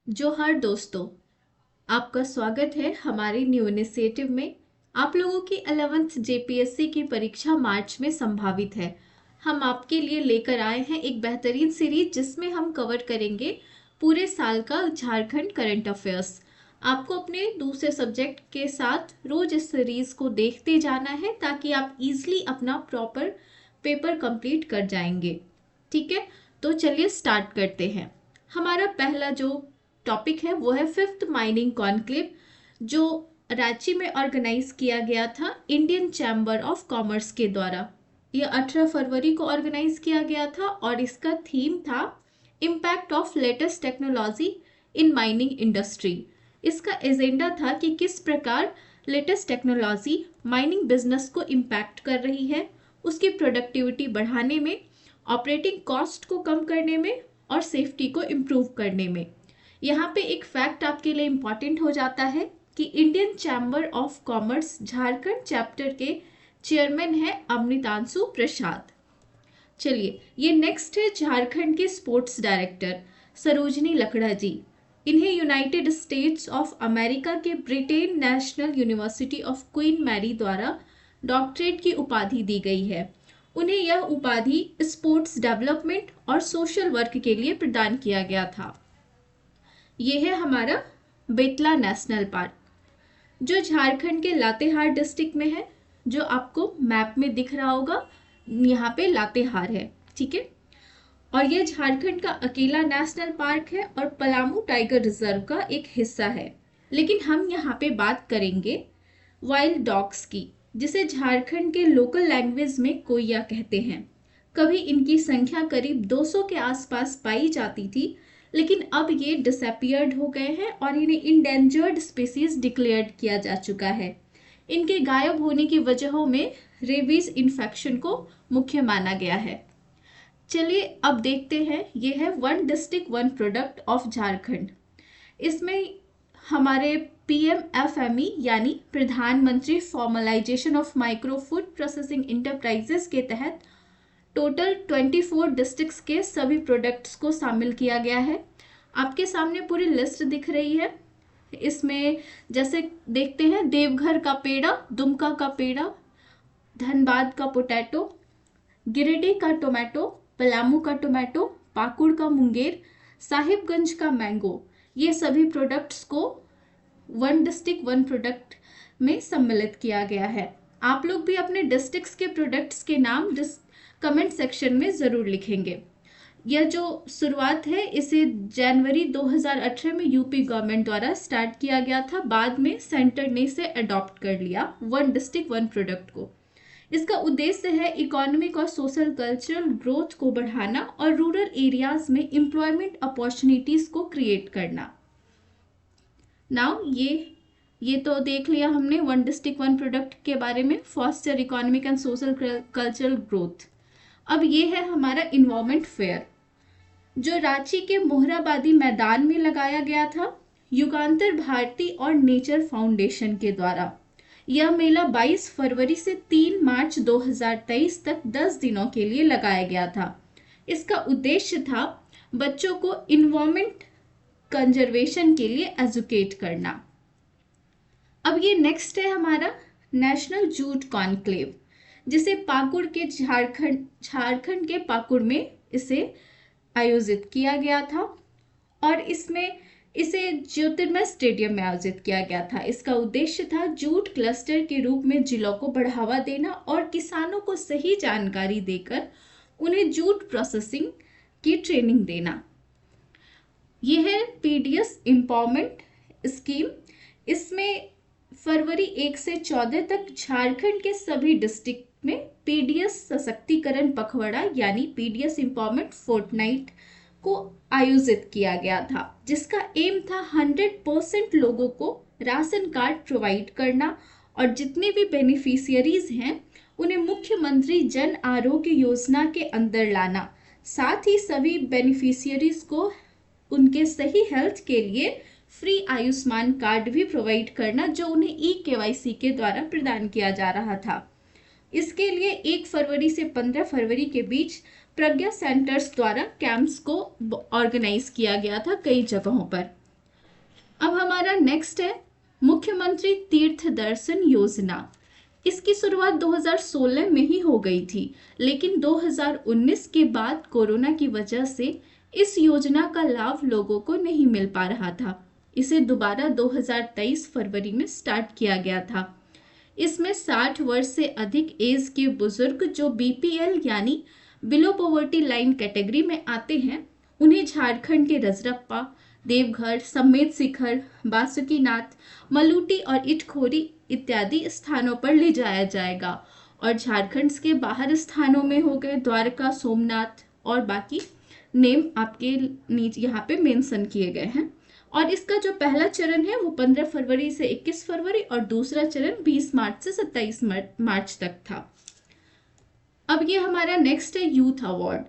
जोहार दोस्तों, आपका स्वागत है हमारे न्यू इनिशिएटिव में। आप लोगों की 11th जेपीएससी की परीक्षा मार्च में संभावित है। हम आपके लिए लेकर आए हैं एक बेहतरीन सीरीज जिसमें हम कवर करेंगे पूरे साल का झारखंड करंट अफेयर्स। आपको अपने दूसरे सब्जेक्ट के साथ रोज इस सीरीज को देखते जाना है ताकि आप इजीली अपना प्रॉपर पेपर कंप्लीट कर जाएंगे। ठीक है, तो चलिए स्टार्ट करते हैं। हमारा पहला जो टॉपिक है वो है 5th माइनिंग कॉन्क्लेव, जो रांची में ऑर्गेनाइज किया गया था इंडियन चैम्बर ऑफ कॉमर्स के द्वारा। यह 18 फरवरी को ऑर्गेनाइज किया गया था और इसका थीम था impact of latest technology in mining industry. इसका एजेंडा था कि किस प्रकार लेटेस्ट टेक्नोलॉजी माइनिंग बिजनेस को इम्पैक्ट कर रही है, उसकी प्रोडक्टिविटी बढ़ाने में, ऑपरेटिंग कॉस्ट को कम करने में और सेफ्टी को इम्प्रूव करने में। यहाँ पे एक फैक्ट आपके लिए इम्पॉर्टेंट हो जाता है कि Indian chamber of commerce Jharkhand chapter के चेयरमैन है अमृतांशु प्रसाद। चलिए, ये नेक्स्ट है झारखंड के स्पोर्ट्स डायरेक्टर सरोजनी लकड़ा जी। इन्हें यूनाइटेड स्टेट्स ऑफ अमेरिका के Britain national university of Queen Mary द्वारा डॉक्टरेट की उपाधि दी गई है। उन्हें यह उपाधि स्पोर्ट्स डेवलपमेंट और सोशल वर्क के लिए प्रदान किया गया था। ये है हमारा बेतला नेशनल पार्क, जो झारखंड के लातेहार डिस्ट्रिक्ट में है, जो आपको मैप में दिख रहा होगा। यहाँ पे लातेहार है, ठीक है। और ये झारखंड का अकेला नेशनल पार्क है और पलामू टाइगर रिजर्व का एक हिस्सा है। लेकिन हम यहाँ पे बात करेंगे वाइल्ड डॉग्स की, जिसे झारखंड के लोकल लैंग्वेज में कोइया कहते हैं। कभी इनकी संख्या करीब 200 के आसपास पाई जाती थी, लेकिन अब ये डिसअपियर्ड हो गए हैं और इन्हें इंडेंजर्ड स्पीसीज डिक्लेयर्ड किया जा चुका है। इनके गायब होने की वजहों में रेबीज इन्फेक्शन को मुख्य माना गया है। चलिए अब देखते हैं, ये है one district one product of Jharkhand. इसमें हमारे PMFME यानी प्रधानमंत्री formalisation of micro food processing enterprises के तहत टोटल 24 डिस्ट्रिक्ट्स के सभी प्रोडक्ट्स को शामिल किया गया है। आपके सामने पूरी लिस्ट दिख रही है। इसमें जैसे देखते हैं, देवघर का पेड़ा, दुमका का पेड़ा, धनबाद का पोटैटो, गिरिडीह का टोमेटो, पलामू का टोमेटो, पाकुड़ का मुंगेर, साहिबगंज का मैंगो, ये सभी प्रोडक्ट्स को वन डिस्ट्रिक्ट वन प्रोडक्ट में सम्मिलित किया गया है। आप लोग भी अपने डिस्ट्रिक्ट्स के प्रोडक्ट्स के नाम कमेंट सेक्शन में ज़रूर लिखेंगे। यह जो शुरुआत है, इसे जनवरी 2018 में यूपी गवर्नमेंट द्वारा स्टार्ट किया गया था। बाद में सेंटर ने इसे अडॉप्ट कर लिया, वन डिस्ट्रिक्ट वन प्रोडक्ट को। इसका उद्देश्य है इकोनॉमिक और सोशल कल्चरल ग्रोथ को बढ़ाना और रूरल एरियाज में एम्प्लॉयमेंट अपॉर्चुनिटीज को क्रिएट करना। नाउ ये तो देख लिया हमने वन डिस्ट्रिक्ट वन प्रोडक्ट के बारे में, foster economic and social cultural growth. अब ये है हमारा इन्वायरमेंट फेयर, जो रांची के मोहराबादी मैदान में लगाया गया था युगांतर भारती और नेचर फाउंडेशन के द्वारा। यह मेला 22 फरवरी से 3 मार्च 2023 तक 10 दिनों के लिए लगाया गया था। इसका उद्देश्य था बच्चों को इन्वायरमेंट कंजर्वेशन के लिए एजुकेट करना। अब ये नेक्स्ट है हमारा नेशनल जूट कॉन्क्लेव, जिसे पाकुड़ के झारखंड के पाकुड़ में इसे आयोजित किया गया था और इसमें इसे ज्योतिर्मय स्टेडियम में आयोजित किया गया था। इसका उद्देश्य था जूट क्लस्टर के रूप में जिलों को बढ़ावा देना और किसानों को सही जानकारी देकर उन्हें जूट प्रोसेसिंग की ट्रेनिंग देना। यह है PDS एम्पावरमेंट स्कीम। इसमें फरवरी 1 से 14 तक झारखंड के सभी डिस्ट्रिक्ट में PDS सशक्तिकरण पखवाड़ा यानी PDS एम्पावरमेंट फोर्टनाइट को आयोजित किया गया था, जिसका एम था 100% लोगों को राशन कार्ड प्रोवाइड करना और जितने भी बेनिफिशियरीज हैं उन्हें मुख्यमंत्री जन आरोग्य योजना के अंदर लाना। साथ ही सभी बेनिफिशियरीज को उनके सही हेल्थ के लिए फ्री आयुष्मान कार्ड भी प्रोवाइड करना, जो उन्हें eKYC के द्वारा प्रदान किया जा रहा था। इसके लिए 1 फरवरी से 15 फरवरी के बीच प्रज्ञा सेंटर्स द्वारा कैंप्स को ऑर्गेनाइज किया गया था कई जगहों पर। अब हमारा नेक्स्ट है मुख्यमंत्री तीर्थ दर्शन योजना। इसकी शुरुआत 2016 में ही हो गई थी, लेकिन 2019 के बाद कोरोना की वजह से इस योजना का लाभ लोगों को नहीं मिल पा रहा था। इसे दोबारा 2023 फरवरी में स्टार्ट किया गया था। इसमें 60 वर्ष से अधिक एज के बुजुर्ग जो बीपीएल यानी बिलो पॉवर्टी लाइन कैटेगरी में आते हैं, उन्हें झारखंड के रजरप्पा, देवघर, समेत शिखर, बासुकीनाथ, मलूटी और इटखोरी इत्यादि स्थानों पर ले जाया जाएगा। और झारखंड के बाहर स्थानों में हो गए द्वारका, सोमनाथ और बाकी नेम आपके नीचे यहाँ पे मेंशन किए गए हैं। और इसका जो पहला चरण है वो 15 फरवरी से 21 फरवरी और दूसरा चरण 20 मार्च से 27 मार्च तक था। अब ये हमारा नेक्स्ट है यूथ अवार्ड।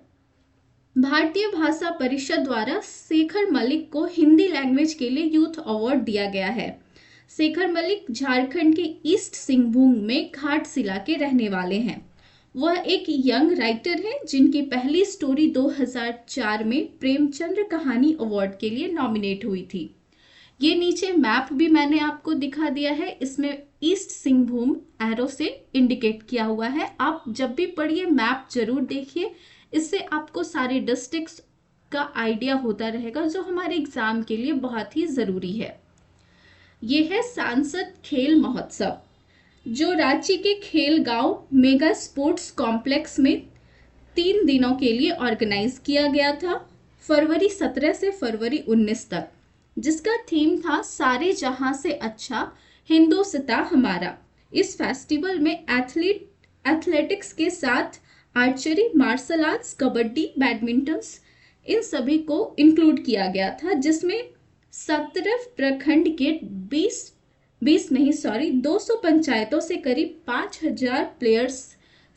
भारतीय भाषा परिषद द्वारा शेखर मलिक को हिंदी लैंग्वेज के लिए यूथ अवार्ड दिया गया है। शेखर मलिक झारखंड के ईस्ट सिंहभूम में घाटशिला के रहने वाले हैं। वह एक यंग राइटर हैं जिनकी पहली स्टोरी 2004 में प्रेमचंद्र कहानी अवार्ड के लिए नॉमिनेट हुई थी। ये नीचे मैप भी मैंने आपको दिखा दिया है, इसमें ईस्ट सिंहभूम एरो से इंडिकेट किया हुआ है। आप जब भी पढ़िए मैप जरूर देखिए, इससे आपको सारे डिस्ट्रिक्ट्स का आइडिया होता रहेगा, जो हमारे एग्जाम के लिए बहुत ही जरूरी है। ये है सांसद खेल महोत्सव, जो रांची के खेल गांव मेगा स्पोर्ट्स कॉम्प्लेक्स में 3 दिनों के लिए ऑर्गेनाइज किया गया था, फरवरी 17 से फरवरी 19 तक, जिसका थीम था सारे जहां से अच्छा हिंदुस्तां हमारा। इस फेस्टिवल में एथलेटिक्स के साथ archery, martial arts, kabaddi, badminton, इन सभी को इंक्लूड किया गया था, जिसमें 17 प्रखंड के 200 पंचायतों से करीब 5000 प्लेयर्स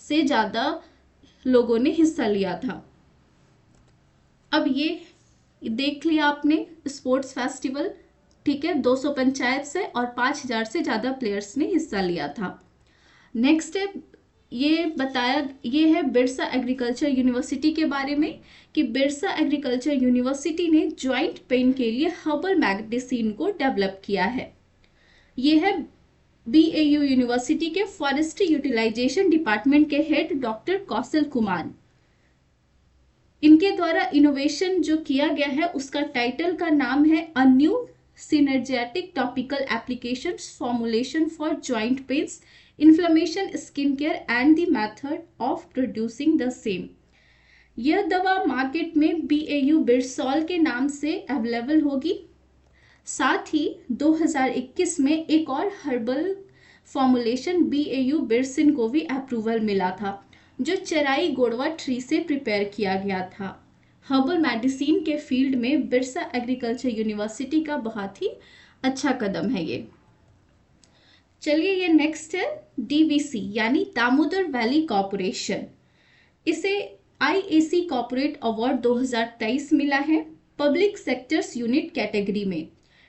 से ज़्यादा लोगों ने हिस्सा लिया था। अब ये देख लिया आपने स्पोर्ट्स फेस्टिवल, ठीक है, 200 पंचायत से और 5000 से ज़्यादा प्लेयर्स ने हिस्सा लिया था। नेक्स्ट है ये है बिरसा एग्रीकल्चर यूनिवर्सिटी के बारे में, कि बिरसा एग्रीकल्चर यूनिवर्सिटी ने ज्वाइंट पेन के लिए हर्बल मेडिसिन को डेवलप किया है। ये है बीएयू यूनिवर्सिटी के फॉरेस्ट्री यूटिलाइजेशन डिपार्टमेंट के हेड डॉक्टर कौशल कुमार। इनके द्वारा इनोवेशन जो किया गया है उसका टाइटल का नाम है a new synergetic topical application formulation for joint pains, inflammation, skin care and the method of producing the same. यह दवा मार्केट में बीएयू बिरसॉल के नाम से अवेलेबल होगी। साथ ही 2021 में एक और हर्बल फॉर्मुलेशन बीएयू बिरसिन को भी अप्रूवल मिला था, जो चराई गोड़वा ट्री से प्रिपेयर किया गया था। हर्बल मेडिसिन के फील्ड में बिरसा एग्रीकल्चर यूनिवर्सिटी का बहुत ही अच्छा कदम है ये। चलिए ये नेक्स्ट है डीवीसी यानी दामोदर वैली कॉर्पोरेशन। इसे आईएसी कॉर्पोरेट अवार्ड 2023 मिला है पब्लिक सेक्टर्स यूनिट कैटेगरी में।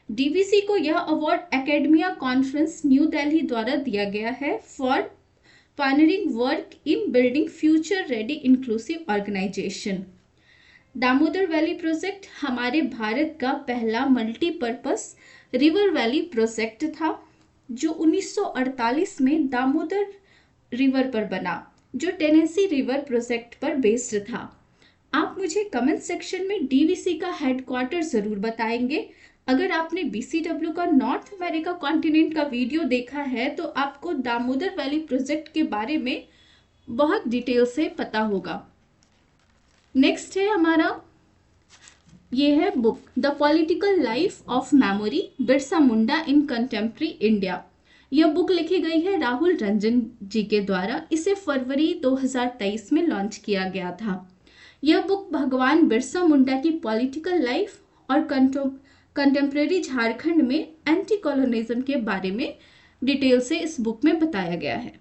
डीवीसी को यह award academia conference new Delhi द्वारा दिया गया है for pioneering work in building future ready inclusive organisation. Damodar valley project हमारे भारत का पहला मल्टीपर्पस रिवर वैली प्रोजेक्ट था, जो 1948 में दामोदर रिवर पर बना, जो टेनेसी रिवर प्रोजेक्ट पर बेस्ड था। आप मुझे कमेंट सेक्शन में डीवीसी का हेडक्वार्टर जरूर बताएंगे। अगर आपने बीसीडब्ल्यू का नॉर्थ अमेरिका कॉन्टिनेंट का वीडियो देखा है तो आपको दामोदर वैली प्रोजेक्ट के बारे में बहुत डिटेल से पता होगा। नेक्स्ट है हमारा, ये है book the political life of memory Birsa Munda in contemporary India. यह बुक लिखी गई है राहुल रंजन जी के द्वारा। इसे फरवरी 2023 में लॉन्च किया गया था। यह बुक भगवान बिरसा मुंडा की पॉलिटिकल लाइफ और कंटेम्प्रेरी झारखंड में एंटी कॉलोनिज्म के बारे में डिटेल से इस बुक में बताया गया है।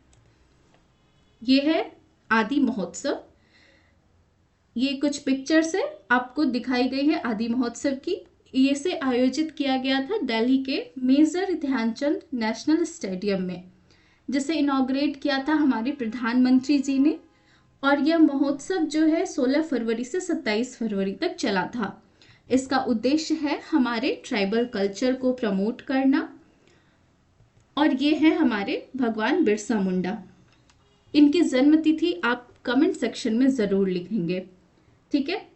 यह है आदि महोत्सव। ये कुछ पिक्चर्स है आपको दिखाई गई है आदि महोत्सव की। ये से आयोजित किया गया था दिल्ली के मेजर ध्यानचंद नेशनल स्टेडियम में, जिसे इनॉग्रेट किया था हमारे प्रधानमंत्री जी ने। और यह महोत्सव जो है 16 फरवरी से 27 फरवरी तक चला था। इसका उद्देश्य है हमारे ट्राइबल कल्चर को प्रमोट करना। और ये है हमारे भगवान बिरसा मुंडा। इनकी जन्म तिथि आप कमेंट सेक्शन में ज़रूर लिखेंगे, ठीक है।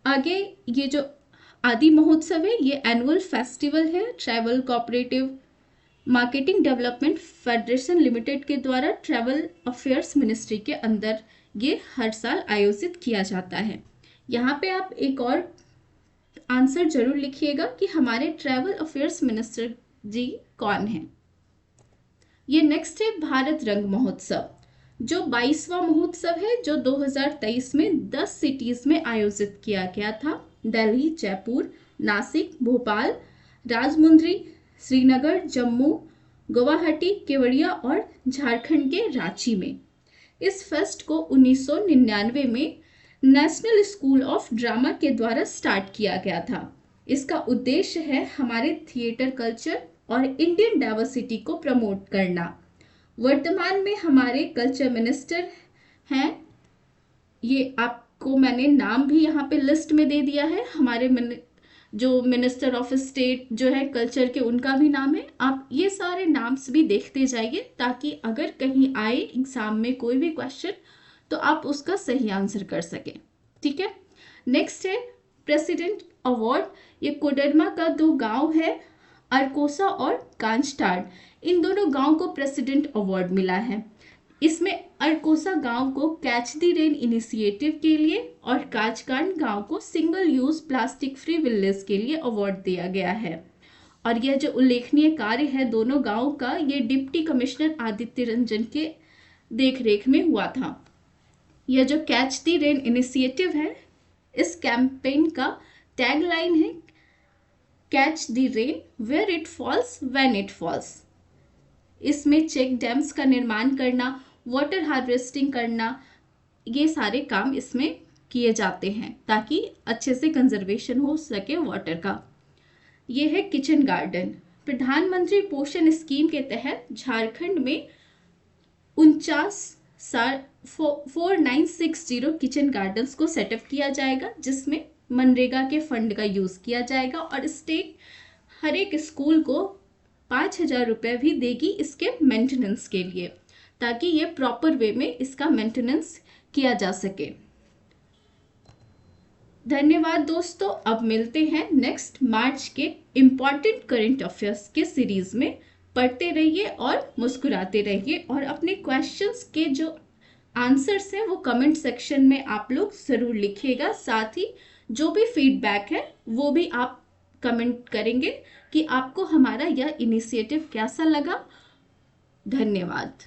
आगे ये जो आदि महोत्सव है, ये एनुअल फेस्टिवल है travel cooperative marketing development federation limited के द्वारा ट्रैवल अफेयर्स मिनिस्ट्री के अंदर ये हर साल आयोजित किया जाता है। यहाँ पे आप एक और आंसर जरूर लिखिएगा कि हमारे ट्रैवल अफेयर्स मिनिस्टर जी कौन हैं। ये नेक्स्ट है भारत रंग महोत्सव, जो 22वां महोत्सव है, जो 2023 में 10 सिटीज में आयोजित किया गया था। दिल्ली, जयपुर, नासिक, भोपाल, राजमुंद्री, श्रीनगर, जम्मू, गुवाहाटी, केवड़िया और झारखंड के रांची में। इस फेस्ट को 1999 में नेशनल स्कूल ऑफ ड्रामा के द्वारा स्टार्ट किया गया था। इसका उद्देश्य है हमारे थिएटर कल्चर और इंडियन डाइवर्सिटी को प्रमोट करना। वर्तमान में हमारे कल्चर मिनिस्टर हैं, ये आपको मैंने नाम भी यहाँ पे लिस्ट में दे दिया है। हमारे जो मिनिस्टर ऑफ स्टेट जो है कल्चर के, उनका भी नाम है। आप ये सारे नाम्स भी देखते जाइए, ताकि अगर कहीं आए एग्जाम में कोई भी क्वेश्चन तो आप उसका सही आंसर कर सकें, ठीक है। नेक्स्ट है प्रेसिडेंट अवार्ड। ये कोडरमा का 2 गांव है, अरकोसा और कांचटाड़। इन दोनों गांव को प्रेसिडेंट अवार्ड मिला है। इसमें अरकोसा गांव को कैच द रेन इनिशिएटिव के लिए और कांचकांड गांव को single use plastic free village के लिए अवार्ड दिया गया है। और यह जो उल्लेखनीय कार्य है दोनों गांव का, ये डिप्टी कमिश्नर आदित्य रंजन के देखरेख में हुआ था। यह जो कैच द रेन इनिशिएटिव है, इस कैंपेन का टैगलाइन है catch the rain where it falls when it falls. इसमें चेक डैम्स का निर्माण करना, वाटर हार्वेस्टिंग करना, ये सारे काम इसमें किए जाते हैं ताकि अच्छे से कंजर्वेशन हो सके वाटर का। ये है किचन गार्डन। प्रधानमंत्री पोषण स्कीम के तहत झारखंड में 4960 किचन गार्डन्स को सेटअप किया जाएगा, जिसमें मनरेगा के फंड का यूज किया जाएगा और स्टेट हर एक स्कूल को 5000 रुपये भी देगी इसके मेंटेनेंस के लिए, ताकि ये प्रॉपर वे में इसका मेंटेनेंस किया जा सके। धन्यवाद दोस्तों। अब मिलते हैं नेक्स्ट मार्च के इम्पॉर्टेंट करेंट अफेयर्स के सीरीज में। पढ़ते रहिए और मुस्कुराते रहिए, और अपने क्वेश्चंस के जो आंसर्स हैं वो कमेंट सेक्शन में आप लोग ज़रूर लिखिएगा। साथ ही जो भी फीडबैक है वो भी आप कमेंट करेंगे कि आपको हमारा यह इनिशिएटिव कैसा लगा। धन्यवाद।